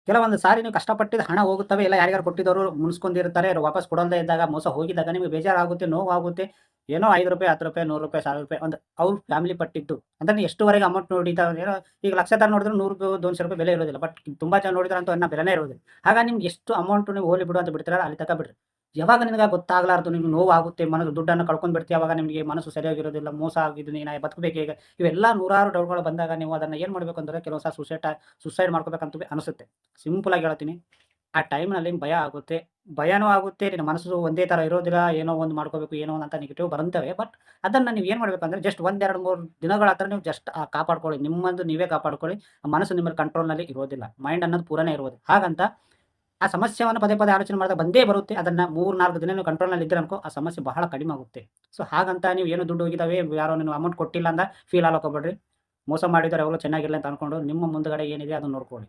ಕೆಲವೊಂದು ಸಾರಿ ನೀವು ಕಷ್ಟಪಟ್ಟಿದ ಹಣ ಹೋಗುತ್ತವೆ, ಇಲ್ಲ ಯಾರಿಗಾರು ಕೊಟ್ಟಿದ್ದವರು ಮುನ್ಸ್ಕೊಂಡಿರ್ತಾರೆ, ವಾಪಸ್ ಕೊಡೋಲ್ದೇ ಇದ್ದಾಗ, ಮೋಸ ಹೋಗಿದ್ದಾಗ ನಿಮಗೆ ಬೇಜಾರಾಗುತ್ತೆ, ನೋವಾಗುತ್ತೆ. ಏನೋ ₹5, ₹10, ₹100, ₹1000 ಒಂದು ಅವ್ರ ಫ್ಯಾಮಿಲಿ ಪಟ್ಟಿದ್ದು. ಅಂದ್ರೆ ನೀವು ಎಷ್ಟುವರೆಗೆ ಅಮೌಂಟ್ ನೋಡಿದ ಏನೋ ಈಗ ಲಕ್ಷ ತರ ನೋಡಿದ್ರೆ ₹100, ₹200 ಬೆಲೆ ಇರೋದಿಲ್ಲ. ಬಟ್ ತುಂಬಾ ಜನ ನೋಡಿದ್ರೆ ಅಂತೂ ಅನ್ನ ಬೆಲೆನೇ ಇರೋದಿಲ್ಲ. ಆಗ ನಿಮ್ಗೆ ಎಷ್ಟು ಅಮೌಂಟ್ ನೀವು ಹೋಗ್ಲಿ ಬಿಡು ಅಂತ ಬಿಡ್ತೀರಲ್ಲ ಅಲ್ಲಿ ತನಕ ಬಿಡ್ರಿ. ಯಾವಾಗ ನಿನಗೆ ಗೊತ್ತಾಗ್ಲಾರ್ದು ನಿಮ್ಗೆ ನೋವಾಗುತ್ತೆ, ದುಡ್ಡನ್ನು ಕಳ್ಕೊಂಡ್ ಬಿಡ್ತೀಯ, ಅವಾಗ ನಿಮಗೆ ಮನಸ್ಸು ಸರಿಯಾಗಿರೋದಿಲ್ಲ, ಮೋಸ ಆಗಿದ್ದೀನಿ, ನಾ ಬದುಕಬೇಕು ಈಗ. ಇವೆಲ್ಲ ನೂರಾರು ಡೌಟ್‌ಗಳು ಬಂದಾಗ ನೀವು ಅದನ್ನ ಏನ್ ಮಾಡ್ಬೇಕು ಅಂದ್ರೆ ಕೆಲವು ಸಲ ಸುಸೈಡ್ ಮಾಡ್ಕೋಬೇಕಂತ ಅನಿಸುತ್ತೆ. ಸಿಂಪಲ್ ಆಗಿ ಹೇಳ್ತೀನಿ. ಆ ಟೈಮ್‌ನಲ್ಲಿ ಭಯ ಆಗುತ್ತೆ. ಭಯನೂ ಆಗುತ್ತೆ, ನಿನ್ನ ಮನಸ್ಸು ಒಂದೇ ತರ ಇರೋದಿಲ್ಲ. ಏನೋ ಒಂದು ಮಾಡ್ಕೋಬೇಕು, ಏನೋ ಒಂದು ಅಂತ ನೆಗೆಟಿವ್ ಬರುತ್ತವೆ. ಬಟ್ ಅದನ್ನ ನೀವು ಏನ್ ಮಾಡ್ಬೇಕಂದ್ರೆ ಜಸ್ಟ್ 1, 2, 3 ದಿನಗಳ ಹತ್ರ ನೀವು ಜಸ್ಟ್ ಕಾಪಾಡ್ಕೊಳ್ಳಿ. ನಿಮ್ಮಂದು ನೀವೇ ಕಾಪಾಡ್ಕೊಳ್ಳಿ. ಆ ಮನಸ್ಸು ನಿಮ್ಮ ಕಂಟ್ರೋಲ್‌ನಲ್ಲಿ ಇರೋದಿಲ್ಲ. ಮೈಂಡ್ ಅನ್ನೋದು ಪೂರಾನೇ ಇರುವುದು. ಹಾಗಂತ ಆ ಸಮಸ್ಯೆಯನ್ನು ಪದೇ ಪದೇ ಆಲೋಚನೆ ಮಾಡಿದಾಗ ಬಂದೇ ಬರುತ್ತೆ. ಅದನ್ನ 3, 4 ದಿನ ನೀವು ಕಂಟ್ರೋಲ್‌ನಲ್ಲಿ ಇದ್ದೀರಿ ಅನ್ಕೋ, ಆ ಸಮಸ್ಯೆ ಬಹಳ ಕಡಿಮೆ ಆಗುತ್ತೆ. ಸೊ ಹಾಗಂತ ನೀವು ಏನು ದುಡ್ಡು ಹೋಗಿದಾವೆ, ಯಾರೋ ನಿನ್ಗೆ ಅಮೌಂಟ್ ಕೊಟ್ಟಿಲ್ಲ ಅಂತ ಫೀಲ್ ಆಗಕ್ಕೆ ಹೋಗ್ಬೇಡ್ರಿ. ಮೋಸ ಮಾಡಿದವರು ಯಾವಾಗಲೂ ಚೆನ್ನಾಗಿರ್ಲಿ ಅಂತ ಅನ್ಕೊಂಡು ನಿಮ್ಮ ಮುಂದುಗಡೆ ಏನಿದೆ ಅದನ್ನ ನೋಡ್ಕೊಳ್ಳಿ.